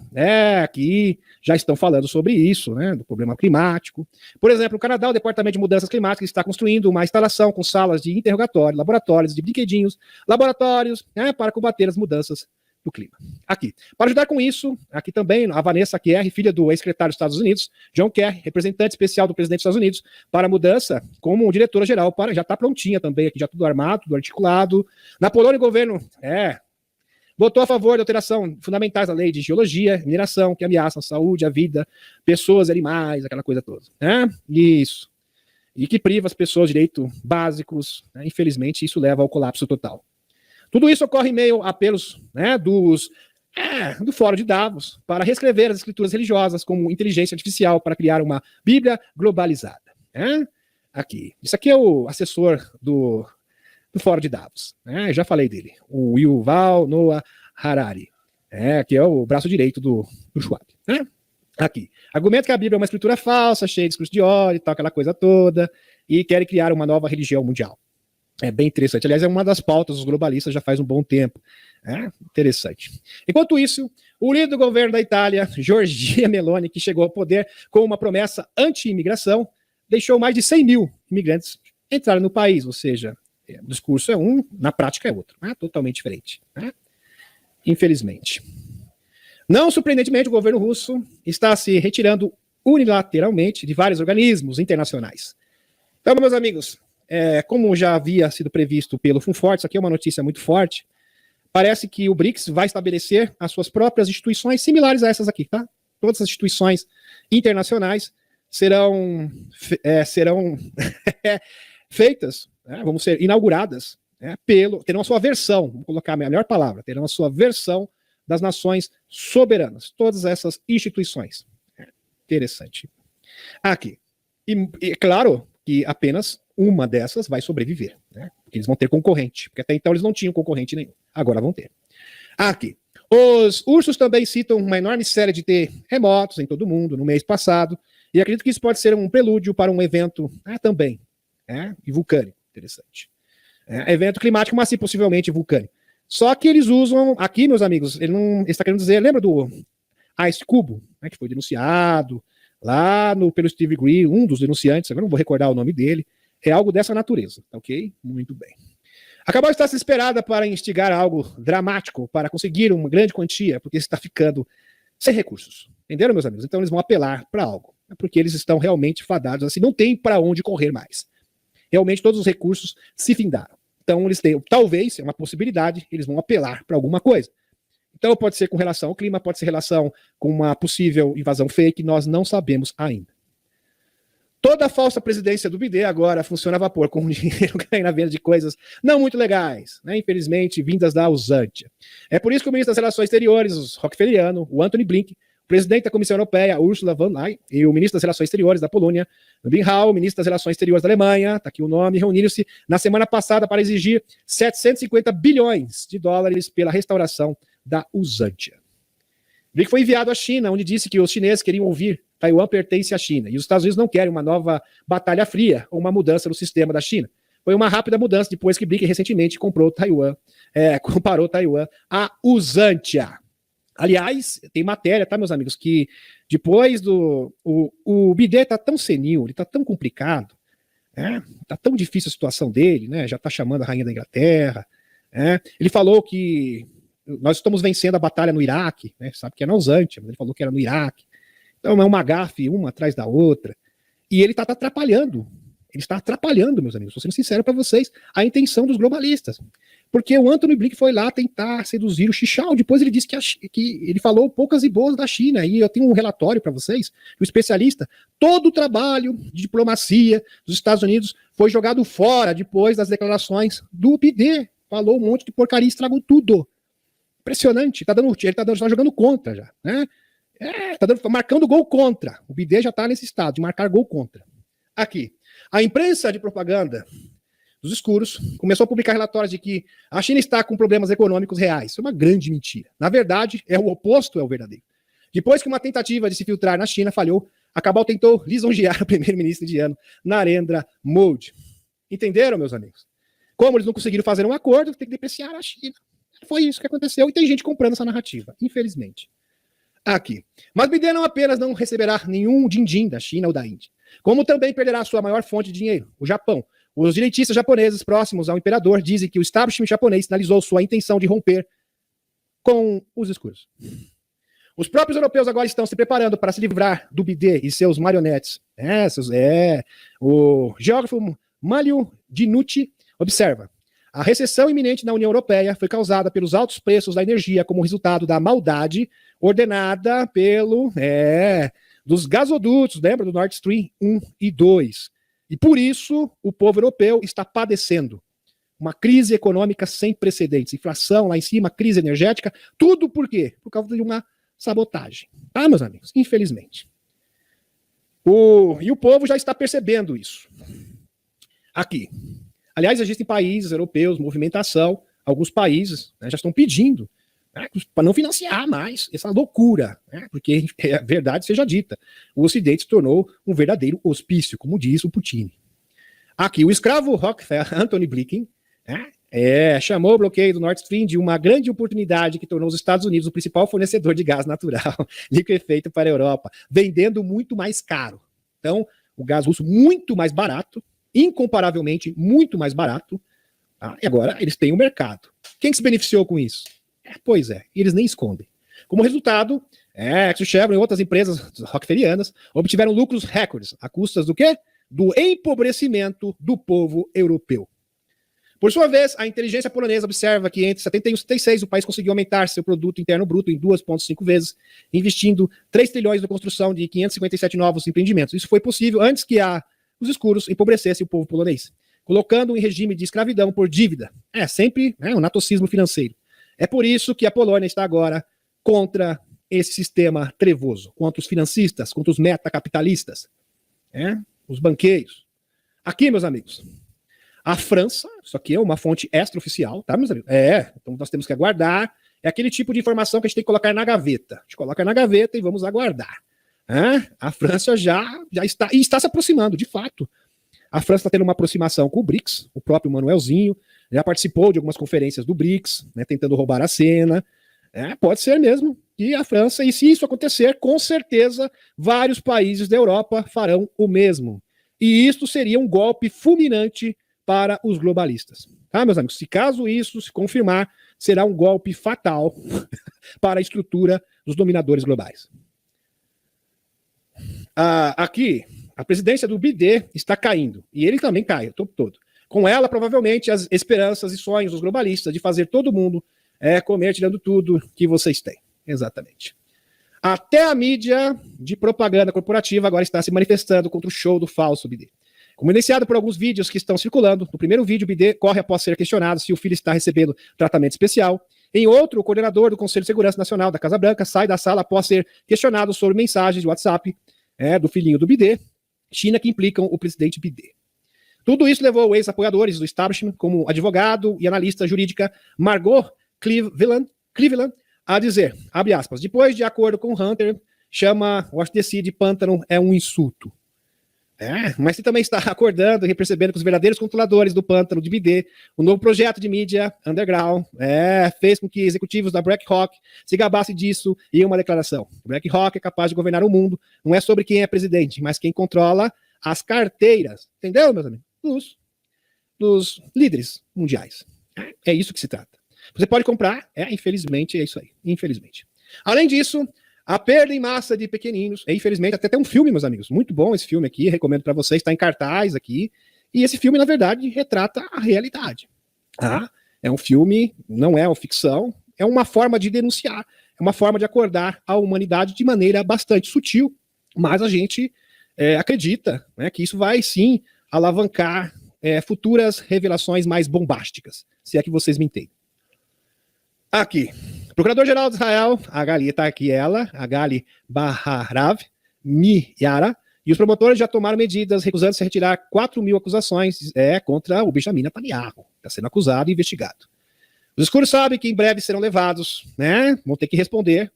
aqui já estão falando sobre isso, do problema climático. Por exemplo, no Canadá, o Departamento de Mudanças Climáticas está construindo uma instalação com salas de interrogatório, laboratórios de brinquedinhos, laboratórios, para combater as mudanças do clima. Aqui. Para ajudar com isso, aqui também a Vanessa Kerry, filha do ex-secretário dos Estados Unidos, John Kerry, representante especial do presidente dos Estados Unidos para a mudança, como diretora-geral, já está prontinha também, aqui já tudo armado, tudo articulado. Na Polônia, o governo votou a favor da alteração fundamentais da lei de geologia, mineração, que ameaçam a saúde, a vida, pessoas, animais, aquela coisa toda. Isso. E que priva as pessoas de direitos básicos. Infelizmente, isso leva ao colapso total. Tudo isso ocorre em meio a apelos do Fórum de Davos para reescrever as escrituras religiosas como inteligência artificial para criar uma Bíblia globalizada. Aqui. Isso aqui é o assessor do Fórum de Davos. Eu já falei dele. O Yuval Noah Harari. Que é o braço direito do Schwab. Aqui. Argumenta que a Bíblia é uma escritura falsa, cheia de discurso de ódio e tal, aquela coisa toda, e querem criar uma nova religião mundial. É bem interessante. Aliás, é uma das pautas dos globalistas já faz um bom tempo. Interessante. Enquanto isso, o líder do governo da Itália, Giorgia Meloni, que chegou ao poder com uma promessa anti-imigração, deixou mais de 100 mil imigrantes entrarem no país. Ou seja, o discurso é um, na prática é outro. Totalmente diferente. Infelizmente. Não surpreendentemente, o governo russo está se retirando unilateralmente de vários organismos internacionais. Então, meus amigos, como já havia sido previsto pelo FUNFORTE, isso aqui é uma notícia muito forte, parece que o BRICS vai estabelecer as suas próprias instituições similares a essas aqui, tá? Todas as instituições internacionais serão feitas, vão ser inauguradas, terão a sua versão, vou colocar a melhor palavra, terão a sua versão das nações soberanas, todas essas instituições. Interessante. Aqui. E claro que apenas uma dessas vai sobreviver, porque eles vão ter concorrente, porque até então eles não tinham concorrente nenhum, agora vão ter. Aqui. Os ursos também citam uma enorme série de terremotos em todo o mundo no mês passado, e acredito que isso pode ser um prelúdio para um evento também, e vulcânico, interessante. Evento climático, mas sim possivelmente vulcânico. Só que eles usam, aqui, meus amigos, ele está querendo dizer, lembra do Ice Cubo, que foi denunciado lá pelo Steve Green, um dos denunciantes, agora não vou recordar o nome dele, é algo dessa natureza, ok? Muito bem. Acabou de estar se esperada para instigar algo dramático, para conseguir uma grande quantia, porque está ficando sem recursos. Entenderam, meus amigos? Então eles vão apelar para algo, porque eles estão realmente fadados, assim, não tem para onde correr mais. Realmente todos os recursos se findaram. Então eles têm, talvez, é uma possibilidade, eles vão apelar para alguma coisa. Então pode ser com relação ao clima, pode ser relação com uma possível invasão fake, nós não sabemos ainda. Toda a falsa presidência do BIDE agora funciona a vapor, com dinheiro ganho na venda de coisas não muito legais, né, infelizmente, vindas da Usantia. É por isso que o ministro das Relações Exteriores, o Rockefelleriano, o Antony Blinken, o presidente da Comissão Europeia, Ursula von Leyen, e o ministro das Relações Exteriores da Polônia, Binhal, o ministro das Relações Exteriores da Alemanha, está aqui o nome, reuniram-se na semana passada para exigir 750 bilhões de dólares pela restauração da Usantia. Blinken foi enviado à China, onde disse que os chineses queriam ouvir Taiwan pertence à China, e os Estados Unidos não querem uma nova batalha fria ou uma mudança no sistema da China. Foi uma rápida mudança depois que Blinken recentemente comparou Taiwan à Usantia. Aliás, tem matéria, tá, meus amigos, que depois o BIDE está tão senil, ele está tão complicado, está tão difícil a situação dele, né? Já está chamando a rainha da Inglaterra. Ele falou que nós estamos vencendo a batalha no Iraque, né? Sabe que é na Usantia, mas ele falou que era no Iraque. Então é uma gafe, uma atrás da outra. E ele está atrapalhando. Ele está atrapalhando, meus amigos, vou ser sincero para vocês, a intenção dos globalistas. Porque o Antony Blinken foi lá tentar seduzir o Xichao, depois ele disse que ele falou poucas e boas da China, e eu tenho um relatório para vocês, o especialista, todo o trabalho de diplomacia dos Estados Unidos foi jogado fora depois das declarações do BIDE, falou um monte de porcaria, estragou tudo. Impressionante, ele tá jogando contra já, né? Marcando gol contra. O BIDE já está nesse estado de marcar gol contra. Aqui, a imprensa de propaganda dos escuros começou a publicar relatórios de que a China está com problemas econômicos reais. Isso é uma grande mentira. Na verdade, o oposto é o verdadeiro. Depois que uma tentativa de se filtrar na China falhou, a Cabal tentou lisonjear o primeiro-ministro indiano, Narendra Modi. Entenderam, meus amigos? Como eles não conseguiram fazer um acordo, tem que depreciar a China. Foi isso que aconteceu e tem gente comprando essa narrativa, infelizmente. Aqui. Mas BIDE não apenas não receberá nenhum din-din da China ou da Índia, como também perderá sua maior fonte de dinheiro, o Japão. Os direitistas japoneses próximos ao imperador dizem que o establishment japonês sinalizou sua intenção de romper com os escuros. Os próprios europeus agora estão se preparando para se livrar do BIDE e seus marionetes. O geógrafo Manlio Dinucci observa: a recessão iminente na União Europeia foi causada pelos altos preços da energia como resultado da maldade ordenada dos gasodutos, lembra do Nord Stream 1 e 2. E por isso o povo europeu está padecendo uma crise econômica sem precedentes, inflação lá em cima, crise energética, tudo por quê? Por causa de uma sabotagem. Tá, meus amigos? Infelizmente. E o povo já está percebendo isso. Aqui. Aliás, existem países europeus, movimentação, alguns países já estão pedindo para não financiar mais essa loucura, porque a verdade seja dita, o Ocidente se tornou um verdadeiro hospício, como diz o Putin. Aqui, o escravo Rockefeller, Antony Blinken, chamou o bloqueio do Nord Stream de uma grande oportunidade que tornou os Estados Unidos o principal fornecedor de gás natural, liquefeito para a Europa, vendendo muito mais caro. Então, o gás russo muito mais barato, incomparavelmente muito mais barato, e agora eles têm o mercado. Quem se beneficiou com isso? Pois é, eles nem escondem. Como resultado, o Chevron e outras empresas rockefellerianas obtiveram lucros recordes, a custas do quê? Do empobrecimento do povo europeu. Por sua vez, a inteligência polonesa observa que entre 71 e 76 o país conseguiu aumentar seu produto interno bruto em 2,5 vezes, investindo 3 trilhões na construção de 557 novos empreendimentos. Isso foi possível antes que os escuros empobrecessem o povo polonês, colocando em regime de escravidão por dívida. Sempre um natocismo financeiro. É por isso que a Polônia está agora contra esse sistema trevoso, contra os financistas, contra os metacapitalistas, os banqueiros. Aqui, meus amigos, a França, isso aqui é uma fonte extraoficial, tá, meus amigos? Então nós temos que aguardar, é aquele tipo de informação que a gente tem que colocar na gaveta. A gente coloca na gaveta e vamos aguardar. A França já está se aproximando, de fato. A França está tendo uma aproximação com o BRICS, o próprio Manuelzinho já participou de algumas conferências do BRICS, tentando roubar a cena. Pode ser mesmo que a França, e se isso acontecer, com certeza vários países da Europa farão o mesmo. E isso seria um golpe fulminante para os globalistas. Tá, meus amigos? Se caso isso se confirmar, será um golpe fatal para a estrutura dos dominadores globais. Aqui, a presidência do BD está caindo, e ele também cai o tempo todo. Com ela, provavelmente, as esperanças e sonhos dos globalistas de fazer todo mundo comer tirando tudo que vocês têm. Exatamente. Até a mídia de propaganda corporativa agora está se manifestando contra o show do falso BD. Como iniciado por alguns vídeos que estão circulando, no primeiro vídeo, o BD corre após ser questionado se o filho está recebendo tratamento especial. Em outro, o coordenador do Conselho de Segurança Nacional da Casa Branca sai da sala após ser questionado sobre mensagens de WhatsApp do filhinho do BD, China, que implicam o presidente BD. Tudo isso levou ex-apoiadores do establishment, como advogado e analista jurídica Margot Cleveland a dizer, abre aspas, depois de acordo com Hunter, chama Washington DC de pântano é um insulto. Mas você também está acordando e percebendo que os verdadeiros controladores do pântano de BD, o novo projeto de mídia underground, fez com que executivos da BlackRock se gabassem disso em uma declaração. BlackRock é capaz de governar o mundo, não é sobre quem é presidente, mas quem controla as carteiras. Entendeu, meus amigos? Dos líderes mundiais. É isso que se trata. Você pode comprar, infelizmente, é isso aí. Infelizmente. Além disso, a perda em massa de pequeninos, infelizmente, até tem um filme, meus amigos, muito bom esse filme aqui, recomendo para vocês, está em cartaz aqui, e esse filme, na verdade, retrata a realidade. É um filme, não é uma ficção, é uma forma de denunciar, é uma forma de acordar a humanidade de maneira bastante sutil, mas a gente acredita que isso vai, sim, alavancar futuras revelações mais bombásticas, se é que vocês me entendem. Aqui, Procurador-Geral de Israel, a Gali está aqui, a Gali Baharav Miara, e os promotores já tomaram medidas recusando-se a retirar 4.000 acusações contra o Benjamin Netanyahu, está sendo acusado e investigado. Os escuros sabem que em breve serão levados, vão ter que responder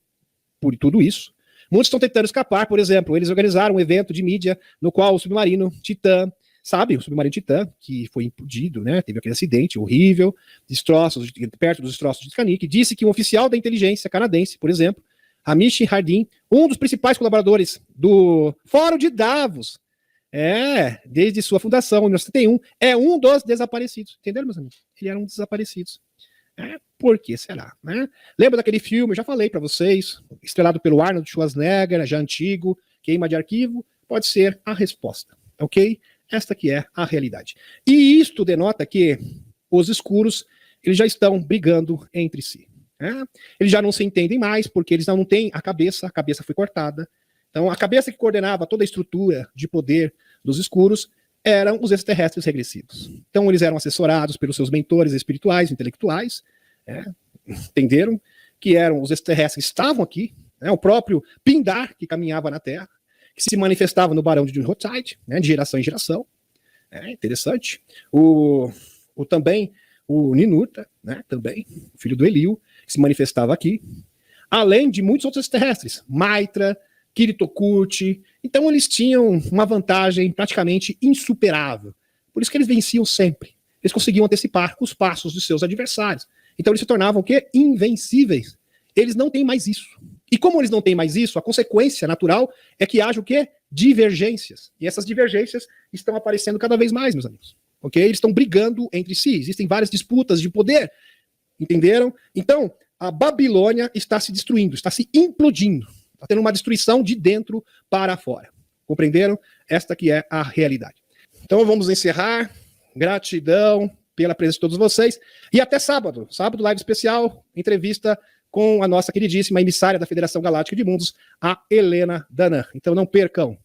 por tudo isso. Muitos estão tentando escapar, por exemplo, eles organizaram um evento de mídia no qual o submarino Titã, o submarino Titã, que foi implodido, teve aquele acidente horrível, destroços, perto dos destroços de Titanic, disse que um oficial da inteligência canadense, por exemplo, Hamish Hardin, um dos principais colaboradores do Fórum de Davos, desde sua fundação, em 1971, é um dos desaparecidos. Entenderam, meus amigos? Ele era um dos desaparecidos. Por que será? Lembra daquele filme, eu já falei para vocês, estrelado pelo Arnold Schwarzenegger, já antigo, Queima de Arquivo? Pode ser a resposta, ok? Esta que é a realidade. E isto denota que os escuros eles já estão brigando entre si. Eles já não se entendem mais, porque eles não têm a cabeça foi cortada. Então, a cabeça que coordenava toda a estrutura de poder dos escuros eram os extraterrestres regressivos. Então, eles eram assessorados pelos seus mentores espirituais, intelectuais, entenderam que eram os extraterrestres que estavam aqui, o próprio Pindar, que caminhava na Terra, que se manifestava no Barão de Rothschild, de geração em geração. Interessante. Também o Ninurta, também, filho do Eliu, que se manifestava aqui, além de muitos outros extraterrestres, Maitra, Kiritokurti. Então eles tinham uma vantagem praticamente insuperável. Por isso que eles venciam sempre. Eles conseguiam antecipar os passos dos seus adversários. Então eles se tornavam o quê? Invencíveis. Eles não têm mais isso. E como eles não têm mais isso, a consequência natural é que haja o quê? Divergências. E essas divergências estão aparecendo cada vez mais, meus amigos. Ok? Eles estão brigando entre si. Existem várias disputas de poder. Entenderam? Então, a Babilônia está se destruindo, está se implodindo. Está tendo uma destruição de dentro para fora. Compreenderam? Esta que é a realidade. Então vamos encerrar. Gratidão pela presença de todos vocês. E até sábado. Sábado, live especial, entrevista com a nossa queridíssima emissária da Federação Galáctica de Mundos, a Helena Danan. Então não percam.